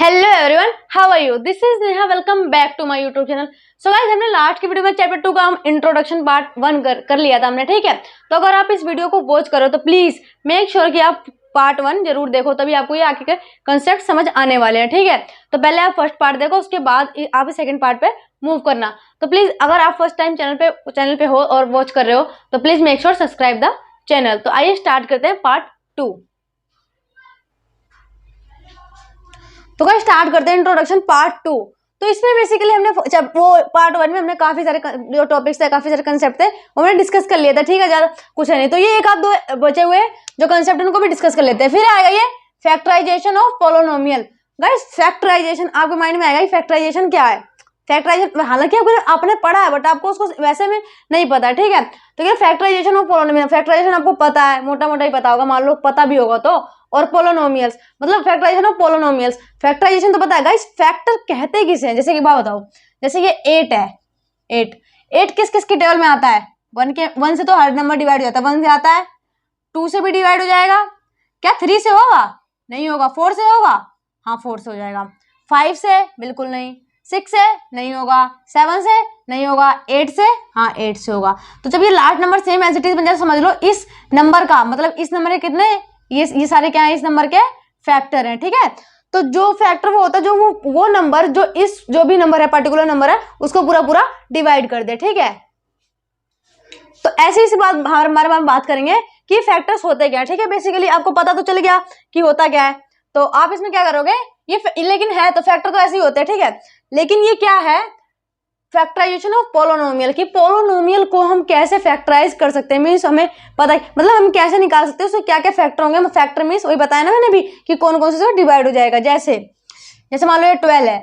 Hello everyone, how are you? This is Neha, welcome back to my YouTube channel. So guys, हमने last की video में chapter 2 का हम introduction part 1 कर लिया था हमने, ठीक है। तो अगर आप इस वीडियो को वॉच करो तो प्लीज मेक श्योर कि आप पार्ट 1 जरूर देखो, तभी आपको ये आगे के कंसेप्ट समझ आने वाले हैं, ठीक है। तो पहले आप फर्स्ट पार्ट देखो, उसके बाद आप सेकंड पार्ट पे मूव करना। तो प्लीज अगर आप फर्स्ट टाइम चैनल पे हो और वॉच कर रहे हो तो please make sure subscribe the channel. तो आइए स्टार्ट करते हैं पार्ट 2। तो गाइस स्टार्ट करते हैं इंट्रोडक्शन पार्ट 2। तो इसमें बेसिकली हमने वो पार्ट 1 में हमने काफी सारे जो टॉपिक्स थे, काफी सारे कंसेप्ट थे, वो हमने डिस्कस कर लिया था, ठीक है। ज्यादा कुछ है नहीं, तो ये एक आध दो बचे हुए जो कंसेप्ट उनको भी डिस्कस कर लेते हैं। फिर आएगा ये factorisation of polynomial. Guys factorisation आपके माइंड में आएगा, फैक्टराइजेशन क्या है। फैक्टराइजेशन हालांकि आपने पढ़ा है बट आपको उसको वैसे में नहीं पता, ठीक है। तो क्या फैक्टराइजेशन ऑफ पोलोनोमियल, फैक्टराइजेशन आपको पता है, मोटा मोटा ही पता होगा, मान लो पता भी होगा तो। और पोलोनोमियल्स मतलब फैक्टराइजेशन ऑफ पोलोनोमियल्स, फैक्टराइजेशन तो पता है गाइस, फैक्टर कहते किसे हैं। जैसे कि बात बताओ, जैसे ये 8 है, 8 किस किस की टेबल में आता है? 1 से तो हर नंबर डिवाइड हो जाता है, 1 से आता है, 2 से भी डिवाइड हो जाएगा, क्या 3 से होगा? नहीं होगा। 4 से होगा? हाँ 4 से हो जाएगा। 5 से बिल्कुल नहीं, 6 से नहीं होगा, 7 से नहीं होगा, 8 से हाँ 8 से होगा। तो जब ये last number same as it is बन जाए, समझ लो इस नंबर का मतलब इस नंबर के कितने, ये सारे क्या है, इस नंबर के फैक्टर हैं, ठीक है। तो जो फैक्टर वो होता है जो वो नंबर जो भी नंबर है, पर्टिकुलर नंबर है, उसको पूरा पूरा डिवाइड कर दे, ठीक है। तो ऐसे ही बात हमारे बात बात करेंगे कि फैक्टर्स होते क्या है, ठीक है। बेसिकली आपको पता तो चल गया कि होता क्या है। तो आप इसमें क्या करोगे, लेकिन है तो फैक्टर तो ऐसे ही होते हैं, ठीक है। लेकिन ये क्या है, फैक्टराइजेशन ऑफ पोलोनोमियल, कि पोलोनोमियल को हम कैसे फैक्टराइज कर सकते हैं, मीन्स हमें पता है, मतलब हम कैसे निकाल सकते हैं उसको, क्या क्या फैक्टर होंगे। हम फैक्टर मीन्स वही बताया ना मैंने भी कि कौन कौन से डिवाइड हो जाएगा। जैसे मान लो ये 12 है,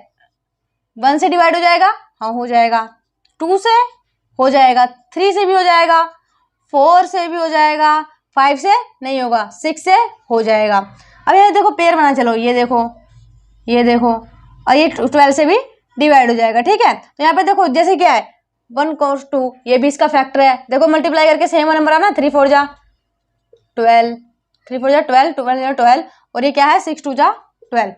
1 से डिवाइड हो जाएगा, हाँ हो जाएगा, 2 से हो जाएगा, 3 से भी हो जाएगा, 4 से भी हो जाएगा, 5 से नहीं होगा, 6 से हो जाएगा। अब ये देखो पेयर बना, चलो ये देखो और ये 12 से भी डिवाइड हो जाएगा, ठीक है। तो यहाँ पे देखो जैसे क्या है 1 cos 2, ये भी इसका फैक्टर है। देखो मल्टीप्लाई करके सेम नंबर आना, 3 4 जा 12, 3 4 जा 12, 12 और ये क्या है 6 2 जा 12,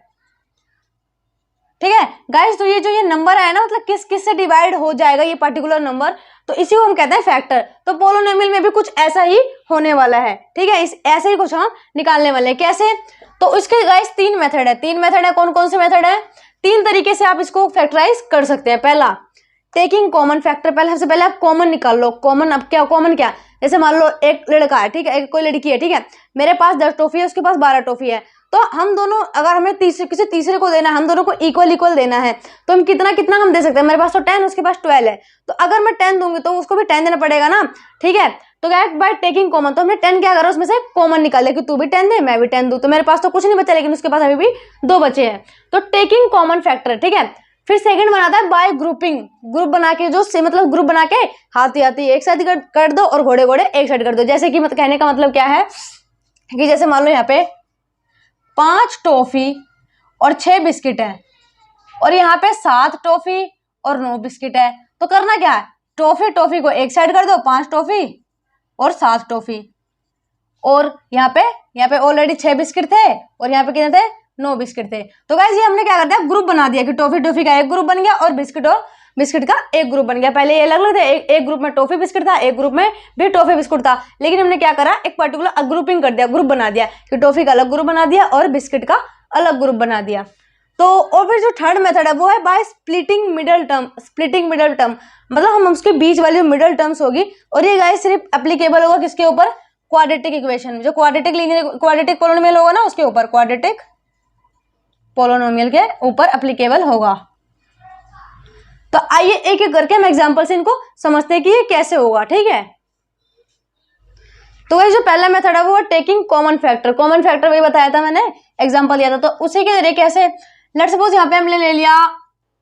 ठीक है गाइस। तो ये नंबर है ना, मतलब किस किस से डिवाइड हो जाएगा ये पर्टिकुलर नंबर, तो इसी को हम कहते हैं फैक्टर। तो पोलोनोमियल में भी कुछ ऐसा ही होने वाला है, ठीक है। ऐसे ही कुछ हम निकालने वाले हैं। कैसे? तो इसके गाइस 3 मेथड है। कौन कौन से मेथड है? 3 तरीके से आप इसको फैक्टराइज कर सकते हैं। पहला टेकिंग कॉमन फैक्टर, सबसे पहले आप कॉमन निकाल लो। कॉमन अब क्या, कॉमन क्या, जैसे मान लो एक लड़का है, ठीक है, एक कोई लड़की है, ठीक है। मेरे पास 10 टॉफी है, उसके पास 12 टॉफी है। तो हम दोनों, अगर हमें किसी तीसरे को देना है, हम दोनों को इक्वल देना है, तो हम कितना हम दे सकते हैं। मेरे पास तो 10, उसके पास 12 है, तो अगर मैं 10 दूंगी तो उसको भी 10 देना पड़ेगा ना, ठीक है। तो क्या बाय टेकिंग कॉमन, तो हमने 10 क्या करा, उसमें से कॉमन निकाल लिया कि तू भी 10 दे, मैं भी 10 दूं। तो मेरे पास तो कुछ नहीं बचा, लेकिन उसके पास अभी भी 2 बचे हैं। तो टेकिंग कॉमन फैक्टर, ठीक है। फिर सेकंड बनाता है बाय ग्रुपिंग, ग्रुप बना के, मतलब ग्रुप बना के हाथी एक साइड कर दो और घोड़े एक साइड कर दो। जैसे कि कहने का मतलब क्या है कि जैसे मान लो यहाँ पे 5 टॉफी और 6 बिस्किट है, और यहाँ पे 7 टॉफी और 9 बिस्किट है। तो करना क्या है, टॉफी को एक साइड कर दो, 5 टॉफी और 7 टॉफी, और यहाँ पे ऑलरेडी 6 बिस्किट थे और यहाँ पे कितने थे, 9 बिस्किट थे। तो गाइस ये हमने क्या कर दिया, ग्रुप बना दिया कि टॉफी का एक ग्रुप बन गया और बिस्किट का एक ग्रुप बन गया। पहले ये अलग थे, एक ग्रुप में टॉफी बिस्किट था, एक ग्रुप में भी टॉफी बिस्कुट था, लेकिन हमने क्या करा, एक पर्टिकुलर ग्रुपिंग कर दिया, ग्रुप बना दिया कि टॉफी का अलग ग्रुप बना दिया और बिस्किट का अलग ग्रुप बना दिया। तो और फिर जो थर्ड मेथड है वो है बाय स्प्लिटिंग मिडल टर्म, मतलब हम उसके बीच वाली जो मिडल टर्म्स होगी, और ये गाइस सिर्फ एप्लीकेबल होगा किसके ऊपर, क्वाड्रेटिक इक्वेशन, जो क्वाड्रेटिक पोलोनोमियल होगा ना उसके ऊपर, क्वाड्रेटिक पोलोनोमियल के ऊपर एप्लीकेबल होगा। तो आइए एक एक करके हम एग्जांपल से इनको समझते हैं कि ये कैसे होगा, ठीक है। तो ये जो पहला मेथड है वो टेकिंग कॉमन फैक्टर वही बताया था मैंने, एग्जांपल दिया था। तो उसी के जरिए कैसे, लेट्स सपोज यहाँ पे हमने ले लिया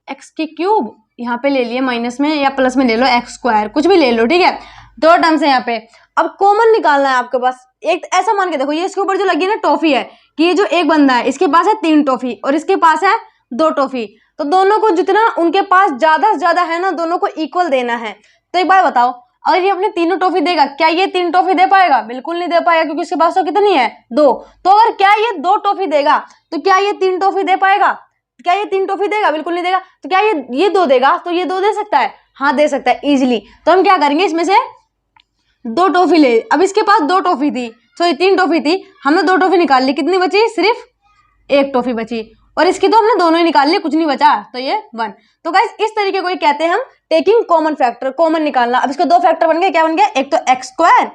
x की क्यूब, यहाँ पे ले लिया माइनस में या प्लस में ले लो x स्क्वायर, कुछ भी ले लो, ठीक है। 2 टर्म्स है यहाँ पे। अब कॉमन निकालना है आपके पास। एक ऐसा मान के देखो, ये इसके ऊपर जो लगी है ना टॉफी है, कि ये जो एक बंदा है इसके पास है 3 टॉफी और इसके पास है 2 टॉफी, तो दोनों को जितना उनके पास ज्यादा से ज्यादा है ना, दोनों को इक्वल देना है। तो एक बात बताओ, अगर ये अपने तीनों टॉफी देगा, क्या ये 3 टॉफी दे पाएगा? बिल्कुल नहीं दे पाएगा, क्योंकि इसके पास तो कितनी है, 2। तो अगर क्या ये 2 टॉफी देगा तो क्या ये 3 टॉफी दे पाएगा? क्या ये 3 टॉफी देगा? बिल्कुल नहीं देगा। तो क्या ये 2 देगा? तो ये 2 दे सकता है, हाँ दे सकता है इजिली। तो हम क्या करेंगे, इसमें से 2 टॉफी ले। अब इसके पास 2 टॉफी थी, सॉरी 3 टॉफी थी, हमने 2 टॉफी निकाल ली, कितनी बची? सिर्फ 1 टॉफी बची। और इसकी तो हमने दोनों ही निकाल ली, कुछ नहीं बचा, तो ये 1। तो गाइस इस तरीके को ही कहते हैं हम टेकिंग कॉमन फैक्टर, कॉमन निकालना। अब इसके 2 फैक्टर बन गए, क्या बन गया? एक तो x²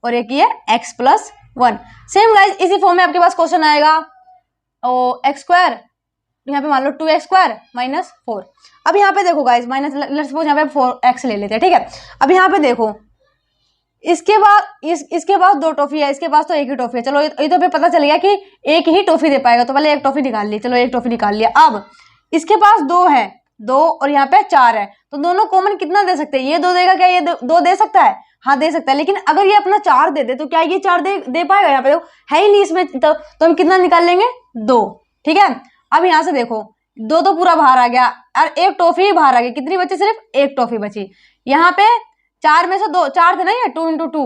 और एक ये x+1। सेम गाइस इसी फॉर्म में आपके पास क्वेश्चन आएगा, x², यहाँ पे मान लो 2x² - 4। अब यहाँ पे देखो गाइस, माइनस, लेट्स सपोज यहाँ पे 4x ले लेते हैं, ठीक है। अब यहाँ पे देखो, इसके बाद इसके पास 2 टॉफी है, इसके पास तो 1 ही टॉफी है। चलो ये तो फिर पता चल गया कि 1 ही टॉफी दे पाएगा, तो पहले 1 टॉफी निकाल ली। चलो 1 टॉफी निकाल लिया। अब इसके पास 2 है, 2 और यहाँ पे 4 है, तो दोनों कॉमन कितना दे सकते हैं? ये 2 देगा क्या? ये 2 दे सकता है, हाँ दे सकता है। लेकिन अगर ये अपना 4 दे दे तो क्या ये 4 दे पाएगा? यहाँ पे देखो है ही नहीं इसमें, तो हम कितना निकाल लेंगे? 2, ठीक है। अब यहाँ से देखो 2 तो पूरा बाहर आ गया और 1 टॉफी बाहर आ गई, कितनी बची? सिर्फ 1 टॉफी बची। यहाँ पे 4 में से 2, 4 थे ना ये, 2 × 2,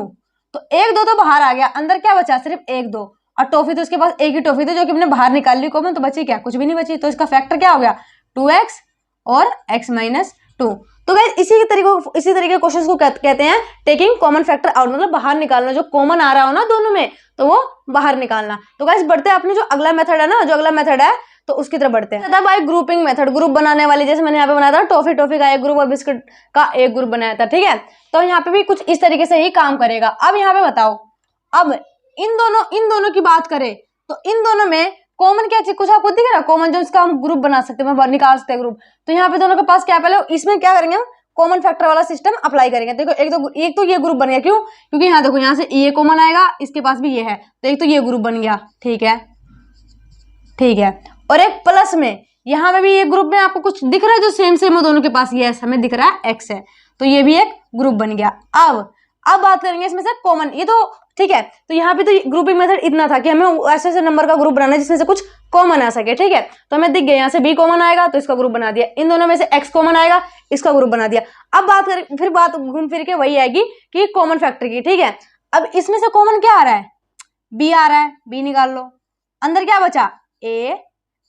तो 1 2 तो बाहर आ गया, अंदर क्या बचा? सिर्फ 1 2। और टॉफी तो उसके पास 1 ही टॉफी थी जो कि हमने बाहर निकाल ली कॉमन, तो बची क्या? कुछ भी नहीं बची। तो इसका फैक्टर क्या हो गया? 2x और x-2। तो गाइस इसी तरीके के क्वेश्चंस को कहते हैं टेकिंग कॉमन फैक्टर आउट, मतलब बाहर निकालना, जो कॉमन आ रहा हो ना दोनों में तो वो बाहर निकालना। तो गाइस बढ़ते हैं अपने जो अगला मेथड है ना, जो अगला मेथड है तो उसकी तरफ बढ़ते हैं। बाय ग्रुपिंग मेथड, ग्रुप बनाने वाली, जैसे मैंने यहाँ पे बनाया था टॉफी का एक ग्रुप और बिस्किट का एक ग्रुप बनाया था, ठीक है। तो यहाँ पे भी कुछ इस तरीके से ही काम करेगा। अब यहाँ पे बताओ, अब इन दोनों की बात करें तो इन दोनों में कॉमन क्या चीज कुछ आपको दिख रहा है? कॉमन जो इसका हम ग्रुप बना सकते हैं, निकाल सकते हैं ग्रुप। तो यहाँ पे दोनों के पास क्या, पहले इसमें क्या करेंगे हम? कॉमन फैक्टर वाला सिस्टम अप्लाई करेंगे। देखो एक तो ये ग्रुप बन गया, क्यों? क्योंकि यहाँ देखो यहाँ से ये कॉमन आएगा, इसके पास भी ये है, तो एक तो ये ग्रुप बन गया, ठीक है, ठीक है। और एक प्लस में यहाँ पे भी ये ग्रुप में आपको कुछ दिख रहा है जो सेम है दोनों के पास, ये हमें दिख रहा है x है, तो ये भी एक ग्रुप बन गया। अब बात करेंगे इसमें से कॉमन, ये तो ठीक है। तो यहाँ पे तो ग्रुपिंग मेथड इतना था कि हमें ऐसे नंबर का ग्रुप बनाना है जिसमें से कुछ कॉमन आ सके, ठीक है। तो हमें दिख गया यहाँ से b कॉमन आएगा तो इसका ग्रुप बना दिया, इन दोनों में से x कॉमन आएगा, इसका ग्रुप बना दिया। अब बात घूम फिर के वही आएगी कि कॉमन फैक्टर की, ठीक है। अब इसमें से कॉमन क्या आ रहा है? b आ रहा है, b निकाल लो। अंदर क्या बचा? a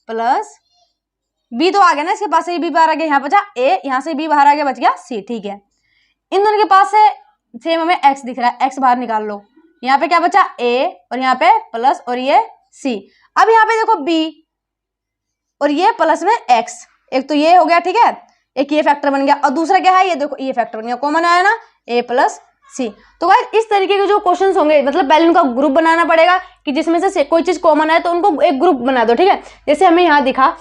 प्लस b तो आ गया ना, इसके पास से b बाहर आ गया, यहाँ बचा a, यहाँ से b बाहर आ गया, बच गया c, ठीक है। इन दोनों के पास से सेम हमें x दिख रहा है, x बाहर निकाल लो। यहाँ पे क्या बचा? a और यहाँ पे प्लस और ये c। अब यहाँ पे देखो b और ये प्लस में x, एक तो ये हो गया, ठीक है, एक ये फैक्टर बन गया, और दूसरा क्या है? ये देखो ये फैक्टर बन गया, कॉमन आया ना, a प्लस c। तो गाइस इस तरीके के जो क्वेश्चंस होंगे, मतलब पहले उनका ग्रुप बनाना पड़ेगा कि जिसमें से कोई चीज कॉमन है तो उनको एक ग्रुप बना दो, ठीक है। जैसे हमें यहाँ दिखा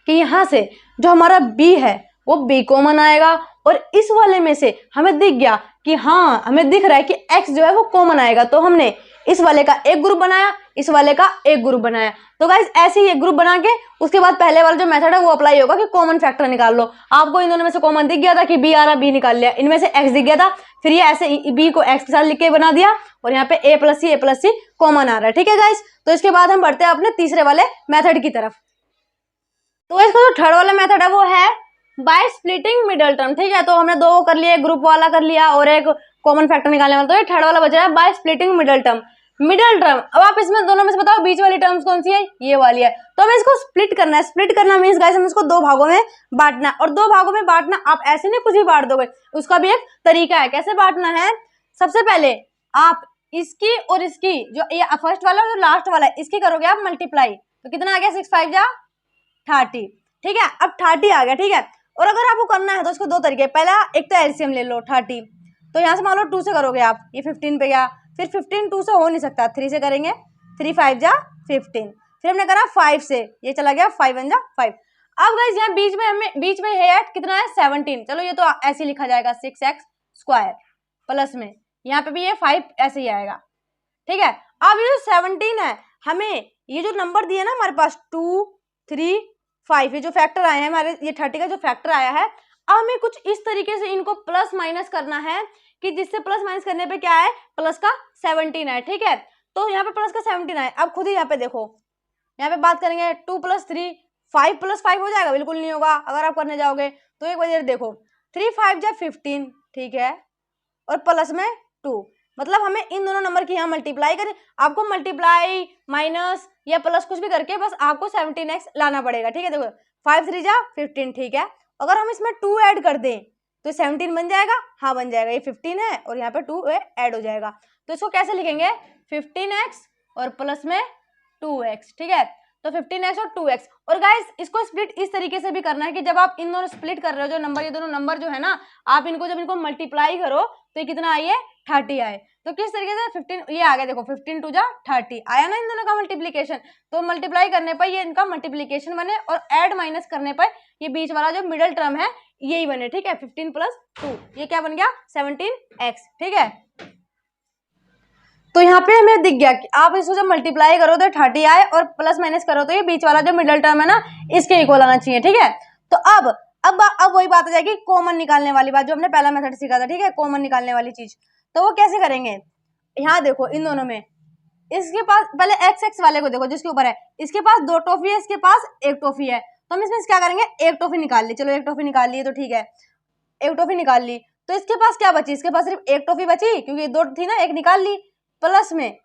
कि यहाँ से जो हमारा b है वो b कॉमन आएगा, और इस वाले में से हमें दिख गया कि हाँ हमें दिख रहा है कि x जो है वो कॉमन आएगा, तो हमने इस वाले का एक ग्रुप बनाया, इस वाले का एक ग्रुप बनाया। तो गाइस ऐसे ही एक ग्रुप बना के उसके बाद पहले वाला जो मेथड है वो अप्लाई होगा कि कॉमन फैक्टर निकाल लो। आपको इन दोनों में से कॉमन दिख गया था कि b आ रहा, b निकाल लिया, इनमें से x दिख गया था, फिर ये ऐसे b को x के साथ लिख के बना दिया, और यहाँ पे a प्लस c कॉमन आ रहा है, ठीक है गाइस। तो इसके बाद हम बढ़ते हैं अपने तीसरे वाले मेथड की तरफ। तो इसका जो थर्ड वाला मेथड है वो है बाय स्प्लिटिंग मिडल टर्म, ठीक है। तो हमने 2 कर लिए, ग्रुप वाला कर लिया और एक कॉमन फैक्टर निकालने वाला, तो ये थर्ड वाला बचा है by splitting middle term. Middle term, अब आप इसमें दोनों में से बताओ बीच वाली टर्म्स कौन सी है? ये वाली है। तो हमें इसको स्प्लिट करना है। स्प्लिट करना मींस गाइस हमें इसको 2 भागों में बांटना, और 2 भागों में बांटना आप ऐसे नहीं कुछ भी बांट दोगे, उसका भी एक तरीका है कैसे बांटना है। सबसे पहले आप इसकी और इसकी, जो ये फर्स्ट वाला और जो लास्ट वाला है, इसकी करोगे आप मल्टीप्लाई, तो कितना आ गया? 6 5 जा 30, ठीक है। अब 30 आ गया, ठीक है। और अगर आपको करना है तो इसको 2 तरीके, पहला एक तो एलसीएम ले लो 30, तो यहाँ से मान लो 2 से करोगे आप, ये 15 पे गया, फिर 15 2 से हो नहीं सकता, 3 से करेंगे, 3 5 जा 15, फिर हमने करा 5 से, ये चला गया 5 1 जा 5। अब गाइस यहाँ बीच में है कितना है? 17। चलो ये तो ऐसे लिखा जाएगा 6x² प्लस में यहाँ पे भी ये 5 ऐसे ही आएगा, ठीक है। अब ये जो 17 है, हमें ये जो नंबर दिए ना हमारे पास 2 3 5, ये जो फैक्टर आए हैं हमारे, ये 30 का जो फैक्टर आया है, अब हमें कुछ इस तरीके से इनको प्लस माइनस करना है कि जिससे प्लस माइनस करने पे क्या है? प्लस का 17 है, ठीक है। तो यहाँ पे प्लस का 17 है। अब खुद ही यहाँ पे देखो, यहाँ पे बात करेंगे 2 + 3 5 + 5 हो जाएगा? बिल्कुल नहीं होगा अगर आप करने जाओगे। तो एक बार देखो 3 5 जा 15, ठीक है, और प्लस में 2, मतलब हमें इन दोनों नंबर की यहाँ मल्टीप्लाई करें, आपको मल्टीप्लाई माइनस या प्लस कुछ भी करके बस आपको 17x लाना पड़ेगा, ठीक है। देखो 5 3 जा 15, ठीक है। अगर हम इसमें 2 ऐड कर दें तो 17 बन जाएगा, हाँ बन जाएगा, ये 15 है और यहाँ पे 2 ऐड हो जाएगा। तो इसको कैसे लिखेंगे, 15x और प्लस में 2x, ठीक है। तो 15x और 2x। और गाइस इसको स्प्लिट इस तरीके से भी करना है कि जब आप इन दोनों स्प्लिट कर रहे हो जो नंबर, ये दोनों नंबर जो है ना, आप इनको जब इनको मल्टीप्लाई करो तो ये कितना आइए 30 आए। तो किस तरीके से 15 ये आ गया, देखो 15 2 जा 30 आया ना इन दोनों का मल्टीप्लीकेशन। तो मल्टीप्लाई करने पर ये इनका मल्टीप्लीकेशन बने और ऐड माइनस करने पर ये बीच वाला जो मिडिल टर्म है यही बने, ठीक है। 15 प्लस 2 ये क्या बन गया 17x, ठीक है। तो यहाँ पे हमें दिख गया कि आप इसको जब मल्टीप्लाई करो तो 30 आए और प्लस माइनस करो तो ये बीच वाला जो मिडिल टर्म है ना इसके इक्वल आना चाहिए, ठीक है। तो अब वही बात आ जाएगी कॉमन निकालने वाली बात जो हमने पहला मेथड सीखा था, ठीक है, कॉमन निकालने वाली चीज। तो वो कैसे करेंगे, यहाँ देखो इन दोनों में, इसके पास पहले x वाले को देखो जिसके ऊपर है, इसके पास 2 टॉफी है, इसके पास 1 टॉफी है। तो हम इसमें क्या करेंगे, 1 टॉफी निकाल ली, चलो 1 टॉफी निकाल ली तो ठीक है, 1 टॉफी निकाल ली। तो इसके पास क्या बची, इसके पास सिर्फ 1 टॉफी बची क्योंकि 2 थी ना, 1 निकाल ली। प्लस में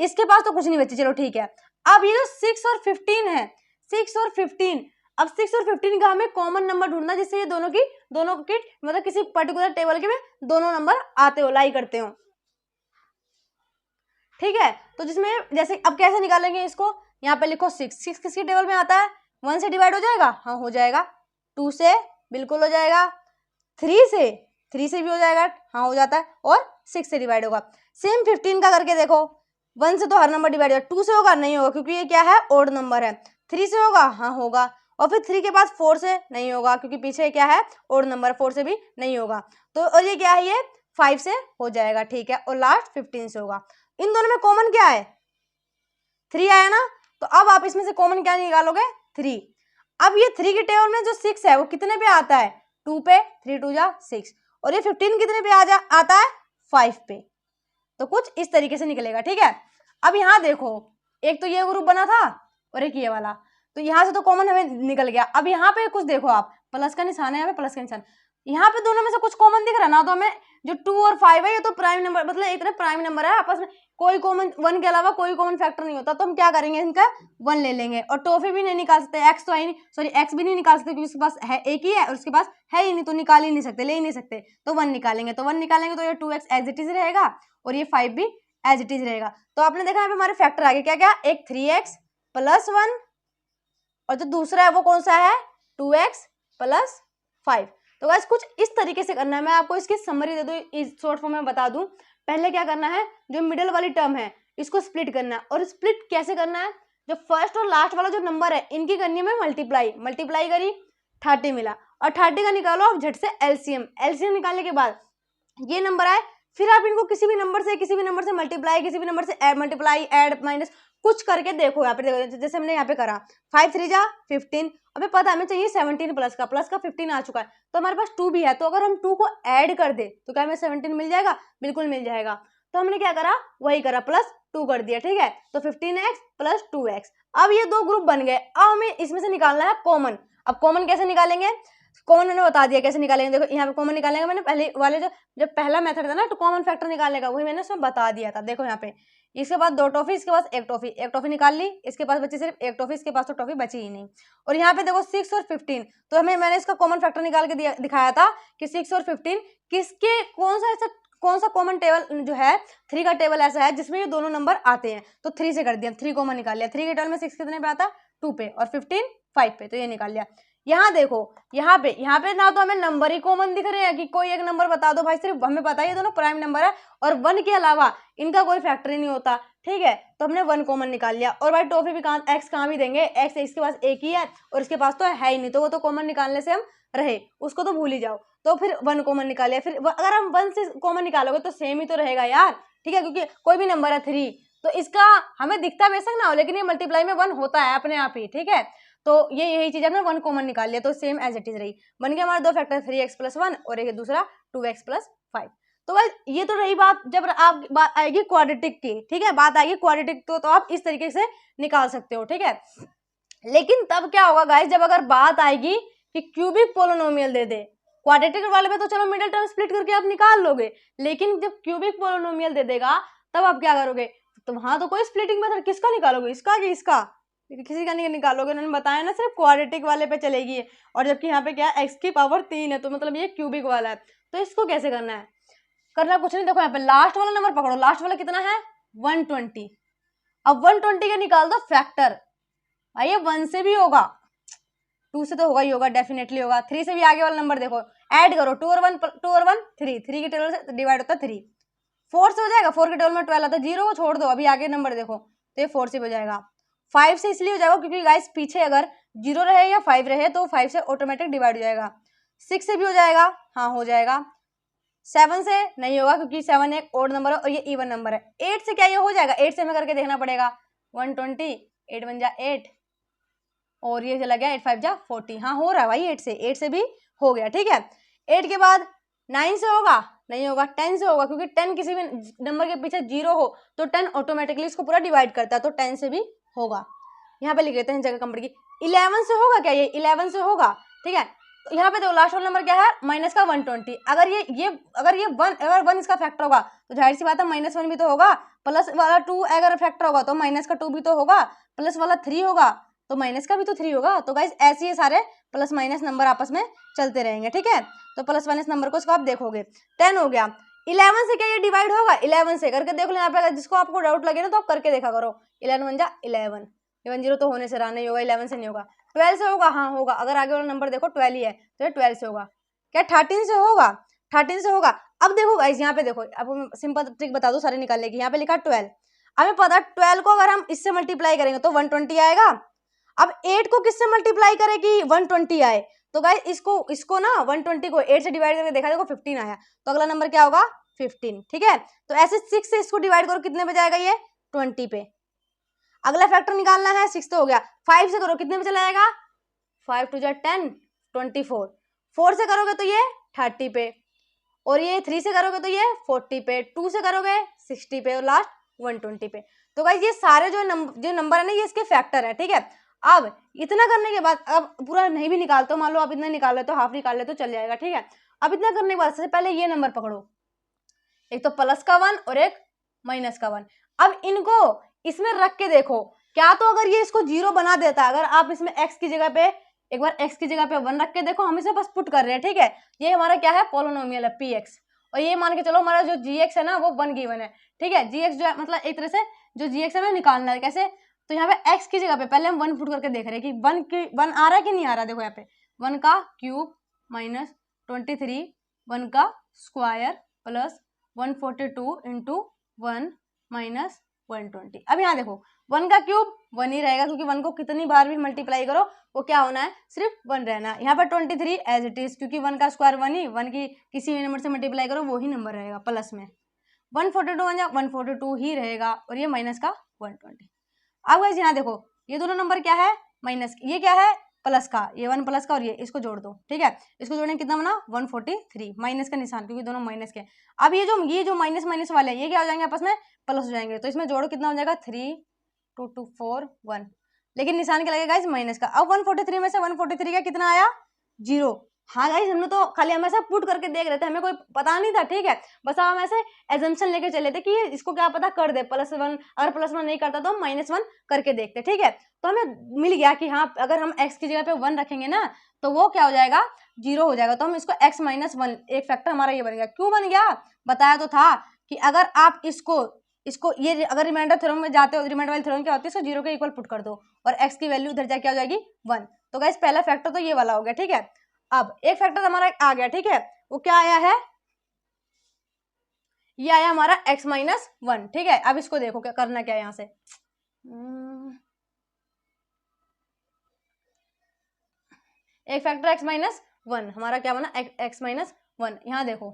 इसके पास तो कुछ नहीं बची, चलो ठीक है। अब ये जो 6 और 15 है, 6 और 15, अब 6 और 15 का हमें कॉमन नंबर ढूंढना जिससे ये दोनों की मतलब किसी पर्टिकुलर टेबल के में दोनों नंबर आते हो, लाई करते हो, ठीक है। तो जिसमें जैसे अब कैसे निकालेंगे इसको, यहाँ पे लिखो 6 किसकी टेबल में आता है, 1 से डिवाइड हो जाएगा, हाँ हो जाएगा, 2 से बिल्कुल हो जाएगा, 3 से भी हो जाएगा, हाँ हो जाता है, और 6 से डिवाइड होगा। सेम 15 का करके देखो, 1 से तो हर नंबर डिवाइड होगा, 2 से होगा नहीं होगा क्योंकि ये क्या है ओड नंबर है। 3 से होगा, हाँ होगा, और फिर 3 के बाद 4 से नहीं होगा क्योंकि पीछे क्या है ओड नंबर, 4 से भी नहीं होगा। तो और ये क्या है, ये 5 से हो जाएगा, ठीक है, और लास्ट 15 से होगा। इन दोनों में कॉमन क्या है, 3 आया ना। तो अब आप इसमें से कॉमन क्या निकालोगे, 3। अब ये 3 की टेबल में जो 6 है वो कितने पे आता है, 2 पे, 3 2 जा 6, और ये 15 कितने पे आता है 5 पे। तो कुछ इस तरीके से निकलेगा, ठीक है। अब यहाँ देखो, एक तो ये ग्रुप बना था और एक ये वाला, तो यहाँ से तो कॉमन हमें निकल गया। अब यहाँ पे कुछ देखो आप, प्लस का निशान है, यहाँ पे प्लस का निशान, यहाँ पे दोनों में से कुछ कॉमन दिख रहा ना, तो हमें जो 2 और 5 है ये तो प्राइम नंबर, मतलब एक तरह प्राइम नंबर है, आपस में कोई कॉमन 1 के अलावा कोई कॉमन फैक्टर नहीं होता। तो हम क्या करेंगे, इनका 1 ले लेंगे, और टॉफी भी नहीं निकाल सकते, एक्स तो है नहीं, सॉरी एक्स भी नहीं निकाल सकते क्योंकि उसके पास है एक ही है और उसके पास है ही नहीं, तो निकाल ही नहीं सकते, ले ही नहीं सकते। तो 1 निकालेंगे, तो 1 निकालेंगे तो ये 2x एज इट इज रहेगा और ये 5 भी एज इट इज रहेगा। तो आपने देखा यहाँ पे हमारे फैक्टर आ गए, क्या क्या, एक 3x प्लस 1 और जो दूसरा है वो कौन सा है 2x प्लस 5। तो गाइस कुछ इस तरीके से करना है, मैं आपको इसकी समरी दे दूं, इस शॉर्ट फॉर्म में बता दूं। पहले क्या करना है, जो मिडिल वाली टर्म है इसको स्प्लिट करना है, और स्प्लिट कैसे करना है, जो फर्स्ट और लास्ट वाला जो नंबर है इनकी करनी है मल्टीप्लाई करी, 30 मिला, और 30 का निकालो आप झट से एलसीएम निकालने के बाद ये नंबर आए, फिर आप इनको किसी भी नंबर से मल्टीप्लाई, किसी भी नंबर से मल्टीप्लाई, ऐड, माइनस कुछ करके देखो। यहाँ पे देखो जैसे हमने यहाँ पे करा 5 3 जा 15, अबे पता हमें चाहिए 17 प्लस का 15 आ चुका है, तो हमारे पास 2 भी है, तो अगर हम 2 को ऐड कर दे तो क्या हमें 17 मिल जाएगा, बिल्कुल मिल जाएगा। तो हमने क्या करा, वही करा, प्लस 2 कर दिया, ठीक है। तो 15x प्लस 2x, अब ये 2 ग्रुप बन गए। अब हमें इसमें से निकालना है कॉमन। अब कॉमन कैसे निकालेंगे, कॉमन मैंने बता दिया कैसे निकालेंगे, देखो यहाँ पे कॉमन निकालेंगे, मैंने पहले वाले जो पहला मेथड था ना तो कॉमन फैक्टर निकालने का, वही मैंने उसमें बता दिया था। देखो यहाँ पे इसके बाद 2 टॉफी, इसके पास 1 टॉफी निकाल ली, इसके पास बची सिर्फ 1 टॉफी, इसके पास तो टॉफी बची ही नहीं। और यहाँ पे देखो 6 और 15, तो हमें मैंने इसका कॉमन फैक्टर निकाल के दिखाया था कि 6 और 15 किसके कौन सा कॉमन टेबल जो है 3 का टेबल ऐसा है जिसमें ये दोनों नंबर आते हैं। तो 3 से कर दिया, 3 कॉमन निकाल लिया, 3 के टेबल में 6 कितने पे आता है 2 पे, और 15 5 पे, तो ये निकाल लिया। यहाँ देखो यहाँ पे ना तो हमें नंबर ही कॉमन दिख रहे हैं कि कोई एक नंबर बता दो भाई, सिर्फ हमें पता है दोनों प्राइम नंबर है और 1 के अलावा इनका कोई फैक्टर ही नहीं होता, ठीक है। तो हमने 1 कॉमन निकाल लिया। और भाई टॉफी भी कहाँ, एक्स कहाँ भी देंगे, एक्स इसके पास एक ही है और इसके पास तो है ही नहीं, तो वो तो कॉमन निकालने से हम रहे, उसको तो भूल ही जाओ। तो फिर 1 कॉमन निकाल लिया, फिर अगर हम 1 से कॉमन निकालोगे तो सेम ही तो रहेगा यार, ठीक है, क्योंकि कोई भी नंबर है 3, तो इसका हमें दिखता बेशक ना हो लेकिन ये मल्टीप्लाई में 1 होता है अपने आप ही, ठीक है। तो ये यही चीज हमने 1 कॉमन निकाल लिया, तो सेम एज इट इज रही, बन गया हमारे 2 फैक्टर 3x प्लस 1 और एक दूसरा 2x प्लस 5। तो भाई ये तो रही बात, जब आप बात आएगी क्वाड्रेटिक की, ठीक है, बात आएगी क्वाड्रेटिक तो आप इस तरीके से निकाल सकते हो, ठीक है। लेकिन तब क्या होगा गाइस, जब अगर बात आएगी कि क्यूबिक पोलिनोमियल दे दे, क्वाड्रेटिक वाले पे तो चलो मिडिल टर्म स्प्लिट करके आप निकाल लोगे, लेकिन जब क्यूबिक पोलिनोमियल दे देगा तब आप क्या करोगे, तो वहां तो कोई स्प्लिटिंग मेथड किसका निकालोगे, इसका कि इसका, किसी का नहीं निकालोगे। उन्होंने बताया ना सिर्फ क्वाड्रेटिक वाले पे चलेगी, और जबकि यहाँ पे क्या है x की पावर 3 है, तो मतलब ये क्यूबिक वाला है। तो इसको कैसे करना है, करना कुछ नहीं, देखो यहाँ पे लास्ट वाला नंबर पकड़ो, लास्ट वाला कितना है 120। अब 120 का निकाल दो फैक्टर, भाई ये 1 से भी होगा, 2 से तो होगा ही होगा, डेफिनेटली होगा। 3 से भी आगे वाला नंबर देखो, ऐड करो, 2 और 1 3, 3 के टेबल से डिवाइड होता है 3, 4 से हो जाएगा, 4 के टेबल में 12 आता है, 0 को छोड़ दो, अभी आगे नंबर देखो तो ये 4 से हो जाएगा। 5 से इसलिए हो जाएगा क्योंकि गाइस पीछे अगर 0 रहे या 5 रहे तो 5 से ऑटोमेटिक डिवाइड हो जाएगा। 6 से भी हो जाएगा, हाँ हो जाएगा। 7 से नहीं होगा क्योंकि 7 एक ओड नंबर है और ये इवन नंबर है। 8 से क्या ये हो जाएगा, 8 से हमें करके देखना पड़ेगा, 120, 8 1 जा 8 और ये चला गया 8 5 जा 40, हाँ हो रहा है भाई 8 से भी हो गया, ठीक है। 8 के बाद 9 से होगा, नहीं होगा। 10 से होगा क्योंकि 10 किसी भी नंबर के पीछे 0 हो तो 10 ऑटोमेटिकली इसको पूरा डिवाइड करता है, तो 10 से भी होगा। यहाँ पे लिख लेते हैं जगह कंप्लीट की। 11 से होगा क्या, ये 11 से होगा, ठीक है। तो यहाँ पे देखो लास्ट वाला नंबर क्या है माइनस का 120, अगर ये 1 इसका फैक्टर होगा तो जाहिर सी बात है -1 भी तो होगा, प्लस वाला 2 अगर फैक्टर होगा तो माइनस का 2 भी तो होगा, प्लस वाला 3 होगा तो माइनस का भी तो 3 होगा। तो गाइस ऐसे ही सारे प्लस माइनस नंबर आपस में चलते रहेंगे, ठीक है। तो प्लस माइनस नंबर को इसको आप देखोगे। 10 हो गया। 11 से क्या ये डिवाइड होगा, 11 से करके देख लो यहाँ पे, जिसको आपको डाउट लगे ना तो आप करके देखा करो। 11 1 जा 11, 0 तो होने से रहा नहीं होगा, 11 से नहीं होगा। 12 से होगा, हाँ होगा, अगर आगे वाला नंबर देखो 12 ही है तो ये 12 से होगा। क्या 13 से होगा, 13 से होगा। अब देखो गाइस यहाँ पे देखो, अब सिंपल ट्रिक बता दो सारे निकालने की। यहाँ पे लिखा 12, हमें पता 12 को अगर हम इससे मल्टीप्लाई करेंगे तो 120 आएगा। अब 8 को किससे मल्टीप्लाई करेगी 120 आए, तो गाइस इसको ना 120 को 8 से डिवाइड करके देखा, देखो 15 आया, तो अगला नंबर क्या होगा 15, ठीक है। तो ऐसे 6 से इसको डिवाइड करो, कितने पे जाएगा ये 20 पे। अगला फैक्टर निकालना है, 6 तो हो गया। 5 से करो, कितने पे चला जाएगा, 5 2 जा 10, 24। 4 से करोगे तो ये 30 पे, और ये 3 से करोगे तो ये 40 पे, 2 से करोगे 60 पे, और लास्ट 120 पे। तो गाइस ये सारे जो नंबर है ना ये इसके फैक्टर है, ठीक है। अब इतना करने के बाद, अब पूरा नहीं भी निकालते, मान लो आप इतना निकाल ले तो हाफ निकाल ले तो चल जाएगा, ठीक है। अब इतना करने के बाद सबसे पहले ये नंबर पकड़ो, एक तो प्लस का 1 और एक माइनस का 1। अब इनको इसमें रख के देखो, क्या तो अगर ये इसको 0 बना देता, अगर आप इसमें x की जगह पे एक बार x की जगह पे 1 रख के देखो, हम इसे बस पुट कर रहे हैं, ठीक है। ये हमारा क्या है पोलिनोमियल है px, और ये मान के चलो हमारा जो gx है ना वो 1 गिवन है, ठीक है। gx जो है मतलब एक तरह से जो gx है हमें निकालना है, कैसे, तो यहाँ पे x की जगह पे पहले हम 1 पुट करके देख रहे हैं कि 1 आ रहा है कि नहीं आ रहा। देखो यहाँ पे 1 का क्यूब माइनस 23, 1 का स्क्वायर प्लस 142 इंटू 1 माइनस 120। अब यहाँ देखो 1 का क्यूब 1 ही रहेगा क्योंकि 1 को कितनी बार भी मल्टीप्लाई करो वो क्या होना है, सिर्फ 1 रहना है। यहाँ पर 23 एज इट इज, क्योंकि 1 का स्क्वायर 1 ही, 1 की किसी भी नंबर से मल्टीप्लाई करो वो ही नंबर रहेगा प्लस में। 142 142 ही रहेगा, और ये माइनस का 120। अब गाइस यहाँ देखो ये दोनों नंबर क्या है माइनस, ये क्या है प्लस का, ये 1 प्लस का, और ये इसको जोड़ दो, ठीक है। इसको जोड़ने कितना बना 143, माइनस का निशान क्योंकि दोनों माइनस के। अब ये जो माइनस माइनस वाले हैं ये क्या हो जाएंगे आपस में प्लस हो जाएंगे, तो इसमें जोड़ो कितना हो जाएगा 3 2 2 4 1, लेकिन निशान क्या लगेगा इस माइनस का। अब 143 में से 143 का कितना आया 0। हाँ गाइस हमने तो खाली हम ऐसा पुट करके देख रहे थे, हमें कोई पता नहीं था, ठीक है। बस हम ऐसे एजम्पशन लेके चले थे कि ये इसको क्या पता कर दे +1, अगर +1 नहीं करता तो हम -1 करके देखते, ठीक है। तो हमें मिल गया कि हाँ अगर हम x की जगह पे 1 रखेंगे ना तो वो क्या हो जाएगा 0 हो जाएगा। तो हम इसको x - 1, एक फैक्टर हमारा ये बन गया। क्यों बन गया बताया तो था कि अगर आप इसको ये अगर रिमाइंडर थ्योरम में जाते हो, रिमाइंडर वाली थ्योरम क्या होती है, इसको 0 के इक्वल पुट कर दो और x की वैल्यू उधर जाके आ जाएगी 1। तो गाइस पहला फैक्टर तो ये वाला हो गया, ठीक है। अब एक फैक्टर हमारा आ गया, ठीक है, वो क्या आया है, ये आया हमारा x - 1, ठीक है। अब इसको देखो क्या करना क्या है, यहाँ से एक फैक्टर x - 1 हमारा क्या बना x - 1। यहाँ देखो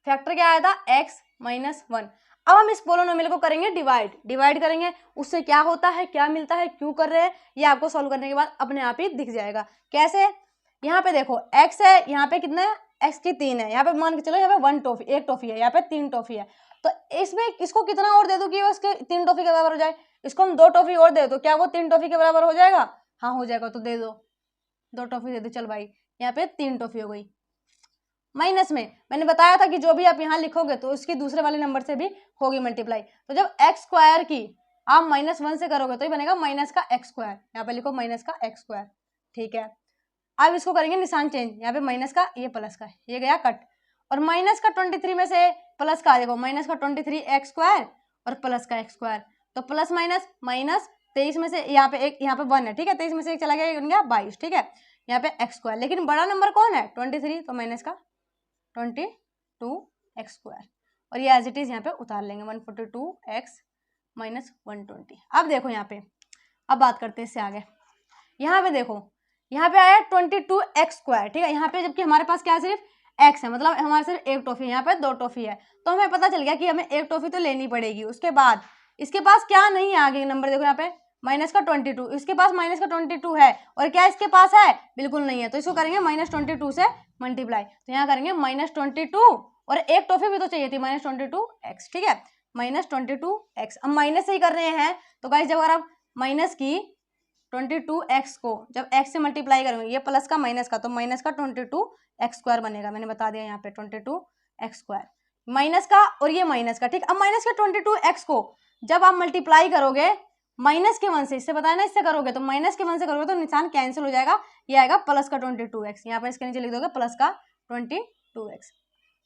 फैक्टर क्या आया था x - 1। अब हम इस पोलिनोमियल को करेंगे डिवाइड करेंगे, उससे क्या होता है क्या मिलता है क्यों कर रहे हैं ये आपको सॉल्व करने के बाद अपने आप ही दिख जाएगा। कैसे, यहाँ पे देखो x है, यहाँ पे कितना है x की 3 है, यहाँ पे मान के चलो यहाँ पे एक टॉफी है, यहाँ पे 3 टॉफी है। तो इसमें इसको कितना और दे दो कि उसके 3 टॉफी के बराबर हो जाए, इसको हम 2 टॉफी और दे दो, क्या वो 3 टॉफी के बराबर हो जाएगा, हाँ हो जाएगा, तो दे दो। 2 टॉफी दे दो, चल भाई यहाँ पे 3 टॉफी हो गई। माइनस में मैंने बताया था कि जो भी आप यहाँ लिखोगे तो उसकी दूसरे वाले नंबर से भी होगी मल्टीप्लाई। तो जब एक्स स्क्वायर की आप -1 से करोगे तो ये बनेगा माइनस का एक्स स्क्वायर, यहाँ पे लिखो माइनस का एक्स स्क्वायर, ठीक है। अब इसको करेंगे निशान चेंज, यहाँ पे माइनस का ये प्लस का, ये गया कट, और माइनस का 23 में से प्लस का देखो, माइनस का 23 एक्स स्क्वायर और प्लस का एक्स स्क्वायर, तो प्लस माइनस माइनस 23 में से यहाँ पे एक, यहाँ पे 1 है, ठीक है, 23 में से एक चला गया, बन गया 22, ठीक है, यहाँ पे एक्स स्क्वायर, लेकिन बड़ा नंबर कौन है 23, तो माइनस का 22 एक्स स्क्वायर, और ये एज इट इज यहाँ पे उतार लेंगे 142 एक्स माइनस 120। अब देखो यहाँ पे, अब बात करते हैं इससे आगे, यहाँ पे देखो, यहाँ पे आया 22 एक्स स्क्वायर, ठीक है, यहाँ पे जबकि हमारे पास क्या है सिर्फ एक्स है, मतलब हमारे सिर्फ एक टॉफी है, यहाँ पे 2 टॉफी है, तो हमें पता चल गया कि हमें एक टॉफी तो लेनी पड़ेगी। उसके बाद इसके पास क्या नहीं है आगे नंबर, देखो यहाँ पे माइनस का 22, इसके पास माइनस का 22 है, और क्या इसके पास है, बिल्कुल नहीं है, तो इसको करेंगे -22 से मल्टीप्लाई, तो यहाँ करेंगे -22, और एक टॉफी भी तो चाहिए थी -22 एक्स, ठीक है, -22 एक्स। अब माइनस से ही कर रहे हैं, तो गाइस जब अगर आप माइनस की 22 एक्स को जब एक्स से मल्टीप्लाई करेंगे, ये प्लस का माइनस का, तो माइनस का 22 एक्स स्क्वायर बनेगा, मैंने बता दिया यहाँ पे 22 एक्स स्क्वायर माइनस का, और ये माइनस का, ठीक। अब माइनस के 22 एक्स को जब आप मल्टीप्लाई करोगे माइनस के 1 से, इससे बताया ना, इससे करोगे तो माइनस के 1 से करोगे तो निशान कैंसिल हो जाएगा, ये आएगा प्लस का 22 एक्स, यहाँ पर इसके नीचे लिख दोगे प्लस का 22 एक्स।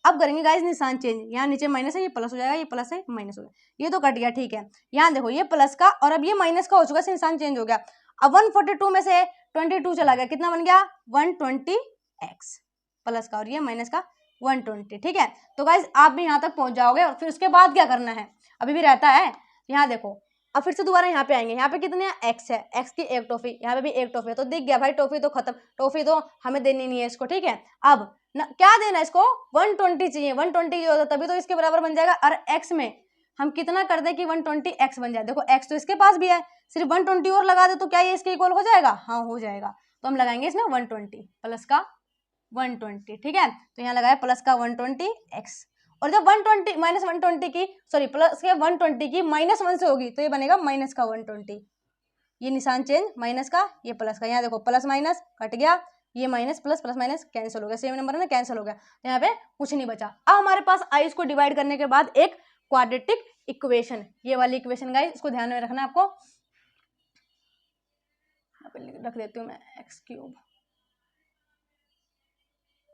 अब करेंगे गाइस निशान चेंज, यहाँ नीचे माइनस है, ये प्लस हो जाएगा, ये प्लस है माइनस हो जाएगा, ये तो कट गया, ठीक है। यहाँ देखो ये प्लस का और अब ये माइनस का हो चुका है, निशान चेंज हो गया। अब 142 में से 22 चला गया, कितना बन गया 120 एक्स प्लस का, और ये माइनस का 120, ठीक है। तो गाइस आप भी यहाँ तक पहुंच जाओगे, और फिर उसके बाद क्या करना है, अभी भी रहता है, यहाँ देखो, अब फिर से दोबारा यहाँ पे आएंगे, यहाँ पे कितने एक्स है, एक्स की एक टॉफी, यहाँ पे भी एक टॉफी है, तो दिख गया भाई टॉफी तो खत्म, टॉफी तो हमें देनी नहीं है इसको, ठीक है। अब क्या देना है इसको, 120 चाहिए, 120 होता तभी तो इसके बराबर बन जाएगा, और एक्स में हम कितना कर दें कि 120 एक्स बन जाए, देखो एक्स तो इसके पास भी है, सिर्फ 120 और लगा दे तो क्या ये इसके इक्वल हो जाएगा, हाँ हो जाएगा, तो हम लगाएंगे इसमें 120 प्लस का 120, ठीक है, तो यहाँ लगाया प्लस का 120 एक्स, और जब 120 माइनस 120 की सॉरी प्लस के 120 की -1 से होगी तो ये बनेगा माइनस का 120, ये निशान चेंज, माइनस का ये प्लस का, यहाँ देखो प्लस माइनस कट गया, ये minus plus plus minus cancel हो गया, सेम नंबर है ना, कैंसिल हो गया, तो यहाँ पे कुछ नहीं बचा। अब हमारे पास आई को डिवाइड करने के बाद एक क्वाड्रेटिक इक्वेशन, ये वाली इक्वेशन गाइस इसको ध्यान में रखना आपको, रख देती हूँ मैं एक्स क्यूब,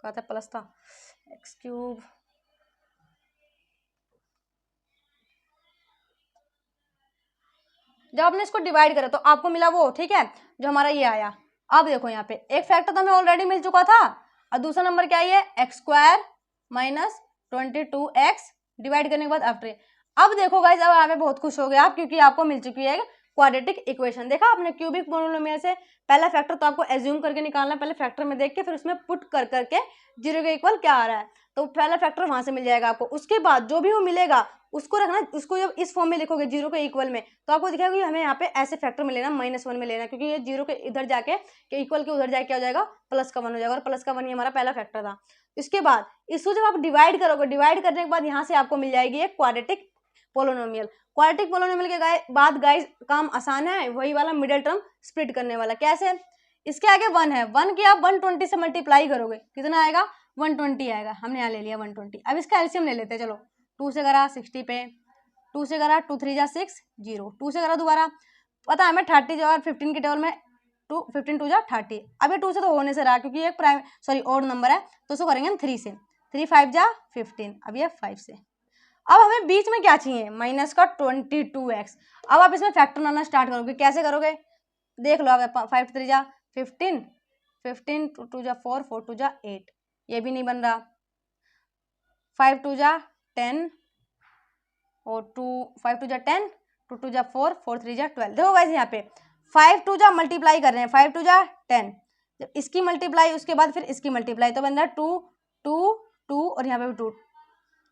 कहा था प्लस था, एक्स क्यूब जब आपने इसको डिवाइड करा तो आपको मिला वो, ठीक है, जो हमारा ये आया। अब देखो यहाँ पे एक फैक्टर तो हमें ऑलरेडी मिल चुका था, और दूसरा नंबर क्या है, x square minus 22 x divide करने के बाद आफ्टर। अब देखो गाइस, अब यहाँ पे बहुत खुश हो गए आप, क्योंकि आपको मिल चुकी है क्वाड्रेटिक इक्वेशन। देखा आपने क्यूबिक पोलिनोमियल से पहला फैक्टर तो आपको एज्यूम करके निकालना, पहले फैक्टर में देख के फिर उसमें पुट कर करके 0 के इक्वल क्या आ रहा है, तो पहला फैक्टर वहां से मिल जाएगा आपको। उसके बाद जो भी वो मिलेगा उसको रखना, उसको जब इस फॉर्म में लिखोगे 0 के इक्वल में, तो आपको दिखेगा कि हमें यहाँ पे ऐसे फैक्टर में लेना, -1 में लेना, क्योंकि ये 0 के इधर जाके इक्वल के उधर जाके क्या हो जाएगा, प्लस का 1 हो जाएगा, और प्लस का 1 ही हमारा पहला फैक्टर था। इसके बाद इसको जब आप डिवाइड करोगे, डिवाइड करने के बाद यहाँ से आपको मिल जाएगी एक क्वाड्रेटिक पोलिनोमियल। क्वाड्रेटिक पोलिनोमियल के बाद गाइस काम आसान है, वही वाला मिडिल टर्म स्प्लिट करने वाला। कैसे, इसके आगे 1 है, 1 की आप 120 से मल्टीप्लाई करोगे, कितना आएगा 120 आएगा, हमने यहाँ ले लिया 120। अब इसका एलसीएम ले लेते हैं, चलो 2 से करा 60 पे, 2 से करा 2 3 जा 6 0, 2 से करा दोबारा, पता है हमें 30 जो और 15 के टेबल में 15 2 जा 30। अब ये 2 से तो होने से रहा, क्योंकि एक प्राइम सॉरी ऑड नंबर है, तो उसको करेंगे हम 3 से, 3 5 जा 15, अब ये 5 से। अब हमें बीच में क्या चाहिए, माइनस का 22 एक्स। अब आप इसमें फैक्टर बनाना स्टार्ट करोगे, कैसे करोगे देख लो, अब 5 3 जा 15, 15 2 2 जा 4, 4 2 जा 8, ये भी नहीं बन रहा, 5 2 जा 10 और 5 2 जा 10, 2 2 जा 4, 4 3 जा 12। देखो गाइस यहाँ पे 5 2 जा मल्टीप्लाई कर रहे हैं, 5 2 जा 10, जब इसकी मल्टीप्लाई उसके बाद फिर इसकी मल्टीप्लाई, तो बन रहा है 2 2 2 और यहाँ पे भी 2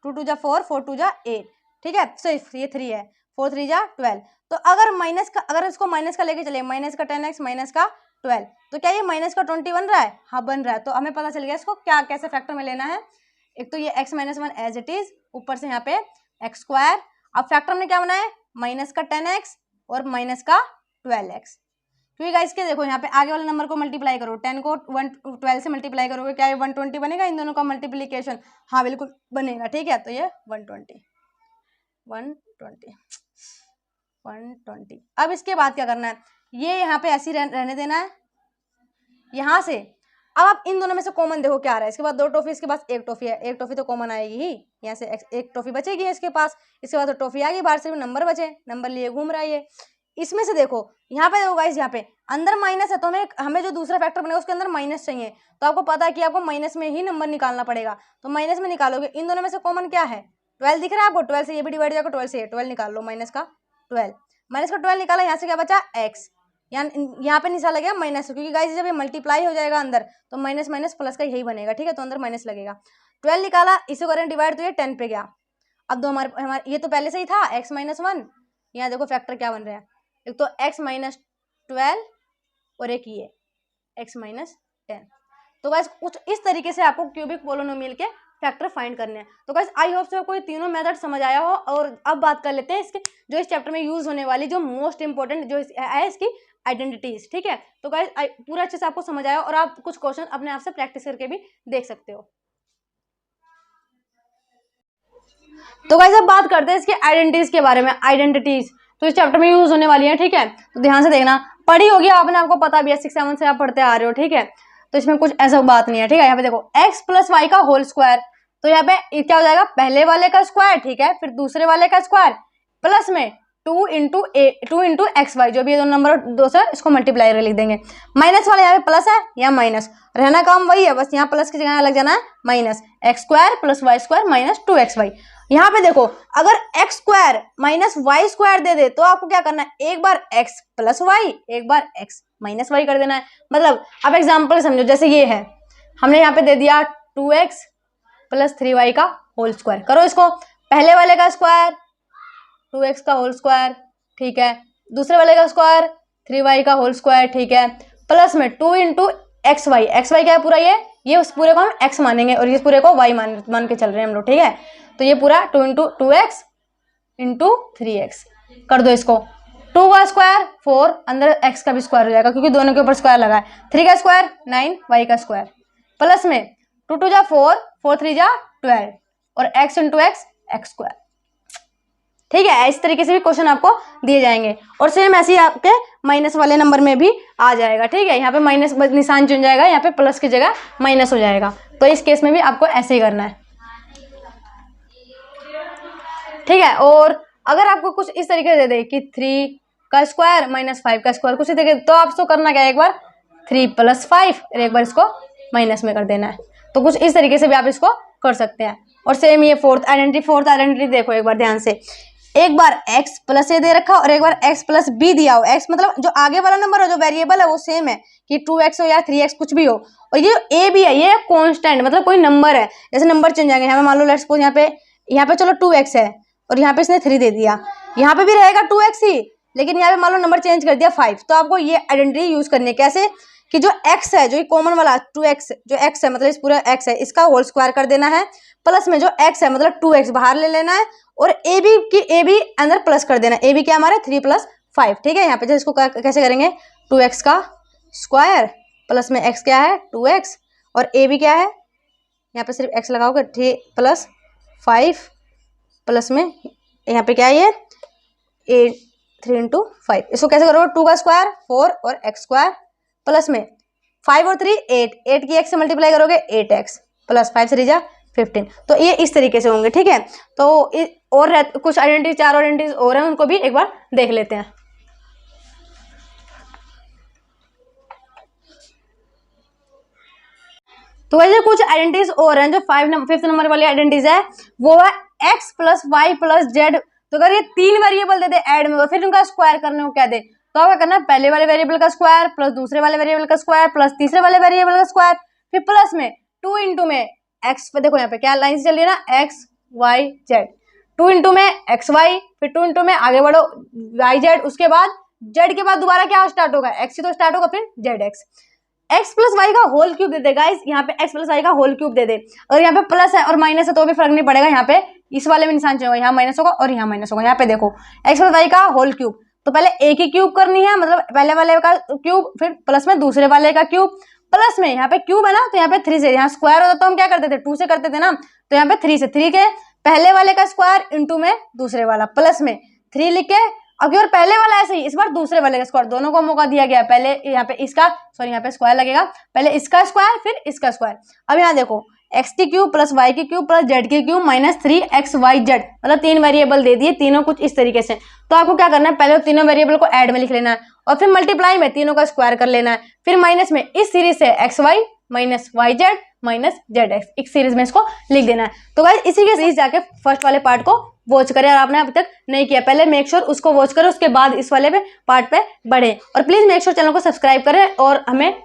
2 2 जा 4, 4 2 जा 8, ठीक है, सो ये 3 है, 4 3 जा 12। तो अगर माइनस का, अगर इसको माइनस का लेके चले, माइनस का 10x माइनस का 12, तो क्या ये माइनस का 20 बन रहा है, हाँ बन रहा है। तो हमें पता चल गया इसको क्या कैसे फैक्टर में लेना है। एक तो ये x minus 1 as it is, ऊपर से यहाँ पे एक्स स्क्वायर, अब फैक्टर में क्या बना है, माइनस का 10x और माइनस का 12x, क्योंकि गाइस के देखो यहाँ पे आगे वाले नंबर को मल्टीप्लाई करो, 10 को 12 से मल्टीप्लाई करोगे, क्या ये 120 बनेगा इन दोनों का मल्टीप्लीकेशन? हाँ बिल्कुल बनेगा, ठीक है। तो ये 120 120। अब इसके बाद क्या करना है, ये यहाँ पे ऐसे ही रहने देना है यहाँ से। अब आप इन दोनों में से कॉमन देखो क्या आ रहा है, इसके बाद 2 टॉफी, इसके पास 1 टॉफी है, 1 टॉफी तो कॉमन आएगी ही, यहाँ से 1 टॉफी बचेगी इसके पास, इसके बाद तो टॉफी आ गई, बाहर से भी नंबर बचे, नंबर लिए घूम रहा है ये। इसमें से देखो यहाँ पे देखो गाइस, यहाँ पे अंदर माइनस है, तो हमें जो दूसरा फैक्टर बनेगा उसके अंदर माइनस चाहिए, तो आपको पता है कि आपको माइनस में ही नंबर निकालना पड़ेगा, तो माइनस में निकालोगे। इन दोनों में से कॉमन क्या है, 12 दिख रहा है आपको, 12 से ये भी डिवाइड जाएगा, 12 से ये 12 निकाल लो, माइनस का 12 निकाला, यहाँ से क्या बचा x, यहाँ पे निशान लगेगा माइनस, क्योंकि गाइस जब ये मल्टीप्लाई हो जाएगा अंदर तो माइनस माइनस प्लस का यही बनेगा, ठीक है, तो अंदर माइनस लगेगा। 12 निकाला, इसे करें डिवाइड, तो ये 10 पे गया। अब दो हमारे ये तो पहले से ही था x - 1, यहाँ देखो फैक्टर क्या बन रहा है, एक तो x - 12 और एक ये x - 10। तो गाइस कुछ इस तरीके से आपको क्यूबिक पोलिनोमियल के फैक्टर फाइंड करने हैं। तो गाइस आई होप से कोई तीनों मेथड समझ आया हो। और अब बात कर लेते हैं इसके जो इस चैप्टर में यूज होने वाली जो मोस्ट इंपॉर्टेंट जो है इसकी आइडेंटिटीज, ठीक है। तो गाइस पूरा अच्छे से आपको समझ आया और आप कुछ क्वेश्चन अपने आप से प्रैक्टिस करके भी देख सकते हो। तो गाइस अब बात करते हैं इसके आइडेंटिटीज के बारे में। आइडेंटिटीज तो इस चैप्टर में यूज होने वाली है, ठीक है, तो ध्यान से देखना, पढ़ी होगी आपने, आपको पता भी है, 6, 7 से आप पढ़ते आ रहे हो, ठीक है, तो इसमें कुछ ऐसा बात नहीं है, ठीक है। यहाँ पे देखो x + y का होल स्क्वायर, तो यहाँ पे क्या हो जाएगा, पहले वाले का स्क्वायर, ठीक है, फिर दूसरे वाले का स्क्वायर, प्लस में 2 इंटू xy, जो भी ये दोनों नंबर दो से इसको मल्टीप्लाई कर लिख देंगे। माइनस वाला यहाँ पे प्लस है, यहाँ माइनस, रहना काम वही है, बस यहाँ प्लस की जगह लग जाना है माइनस, x² + y² - 2xy। यहाँ पे देखो अगर x² - y² दे दे तो आपको क्या करना है, एक बार x + y, एक बार x - y कर देना है। मतलब अब एग्जांपल समझो, जैसे ये है, हमने यहाँ पे दे दिया 2x + 3y का होल स्क्वायर, करो इसको, पहले वाले का स्क्वायर 2x का होल स्क्वायर, ठीक है, दूसरे वाले का स्क्वायर 3y का होल स्क्वायर, ठीक है, प्लस में 2 इंटू xy क्या है पूरा, ये उस पूरे को हम x मानेंगे और इस पूरे को y मान के चल रहे हैं हम लोग, ठीक है। तो ये पूरा 2 इंटू 2x इंटू 3x कर दो इसको, 2 का स्क्वायर 4, अंदर x का भी स्क्वायर हो जाएगा क्योंकि दोनों के ऊपर स्क्वायर लगा है, 3 का स्क्वायर 9, y का स्क्वायर, प्लस में 2 2 जा 4, 4 3 जा 12 और x इंटू x स्क्वायर, ठीक है। इस तरीके से भी क्वेश्चन आपको दिए जाएंगे और सेम ऐसे ही आपके माइनस वाले नंबर में भी आ जाएगा, ठीक है। यहाँ पे माइनस निशान चुन जाएगा, यहाँ पे प्लस की जगह माइनस हो जाएगा, तो इस केस में भी आपको ऐसे ही करना है, ठीक है। और अगर आपको कुछ इस तरीके से दे दे कि 3 का स्क्वायर - 5 का स्क्वायर कुछ इस तरीके, तो आपको करना क्या है, एक बार 3 + 5 और एक बार इसको माइनस में कर देना है। तो कुछ इस तरीके से भी आप इसको कर सकते हैं। और सेम ये फोर्थ आइडेंटिटी देखो एक बार ध्यान से, एक बार x + a दे रखा और एक बार x + b दिया हो, x मतलब जो आगे वाला नंबर हो, जो वेरिएबल है वो सेम है कि 2x हो या 3x कुछ भी हो, और ये a भी है, ये कांस्टेंट मतलब कोई नंबर है, जैसे नंबर चेंज जाएंगे, यहाँ पे मान लो लेट्स सपोज यहाँ पे चलो 2x है और यहाँ पे इसने 3 दे दिया, यहाँ पे भी रहेगा 2x ही, लेकिन यहाँ पे मान लो नंबर चेंज कर दिया 5, तो आपको ये आइडेंटिटी यूज करनी है। कैसे कि जो x है, जो कॉमन वाला 2x, जो x है मतलब इस पूरा x है, इसका होल स्क्वायर कर देना है, प्लस में जो x है मतलब 2x बाहर ले लेना है और a b अंदर प्लस कर देना है। a b क्या हमारा 3 + 5, ठीक है। यहाँ पे जो इसको कैसे करेंगे, 2x का स्क्वायर प्लस में x क्या है 2x और a b क्या है, यहाँ पे सिर्फ x लगाओगे 3 + 5 प्लस में यहाँ पे क्या है ये 3 इंटू 5, इसको कैसे करोगे, 2 का स्क्वायर 4 और x² प्लस में 5 और 3 8 की x से मल्टीप्लाई करोगे 8x प्लस 5 3 जा 15। तो ये इस तरीके से होंगे, ठीक है। तो और कुछ आइडेंटिटी, 4 आइडेंटिटीज और हैं, उनको भी एक बार देख लेते हैं। तो वैसे कुछ आइडेंटिटीज और हैं, जो 5th नंबर वाली आइडेंटिटीज है वो है x + y + z। तो अगर ये 3 वेरिएबल दे दे ऐड में, फिर उनका स्क्वायर करने को क्या दे, तो क्या करना है, पहले वाले वेरिएबल का स्क्वायर प्लस दूसरे वाले वेरिएबल का स्क्वायर प्लस तीसरे वाले वेरिएबल का स्क्वायर, फिर प्लस में 2 इंटू में x, देखो यहाँ पे क्या लाइन से चल रही है ना, x y z, 2 इंटू में x y, फिर 2 इंटू में आगे बढ़ो y z, उसके बाद z के बाद दोबारा क्या स्टार्ट होगा, x से तो स्टार्ट होगा, फिर x + y का होल क्यूब दे दे गाइस, यहाँ पे x + y का होल क्यूब दे दे, और यहाँ पे प्लस है और माइनस है तो भी फर्क नहीं पड़ेगा, यहाँ पे इस वाले में निशान चाहिए, यहाँ माइनस होगा और यहाँ माइनस होगा। यहाँ पे देखो x + y का होल क्यूब तो पहले ए की क्यूब करनी है, मतलब पहले वाले का क्यूब, फिर प्लस में दूसरे वाले का क्यूब, प्लस में यहाँ पे क्यूब है ना, तो यहाँ पे 3 से, यहाँ स्क्वायर होता तो हम क्या करते थे 2 से करते थे ना, तो यहाँ पे 3 से, 3 के पहले वाले का स्क्वायर इंटू में दूसरे वाला, प्लस में 3 लिख के, अब की बार पहले वाला ऐसे ही, इस बार दूसरे वाले का स्क्वायर, दोनों को मौका दिया गया, पहले यहाँ पे इसका, सॉरी यहाँ पे स्क्वायर लगेगा, पहले इसका स्क्वायर फिर इसका स्क्वायर। अब यहाँ देखो एक्स की क्यूब प्लस वाई की क्यूब प्लस जेड की क्यूब माइनस 3xyz, मतलब 3 वेरिएबल दे दिए, तीनों कुछ इस तरीके से। तो आपको क्या करना है, पहले तीनों वेरिएबल को ऐड में लिख लेना है और फिर मल्टीप्लाई में तीनों का स्क्वायर कर लेना है, फिर माइनस में इस सीरीज से xy minus yz minus zx, एक सीरीज में इसको लिख देना है। तो गाइस इसी के सीरीज जाके फर्स्ट वाले पार्ट को वॉच करें, और आपने अभी तक नहीं किया पहले मेक श्योर उसको वॉच करें, उसके बाद इस वाले पे पार्ट पे बढ़े, और प्लीज मेक श्योर चैनल को सब्सक्राइब करें और हमें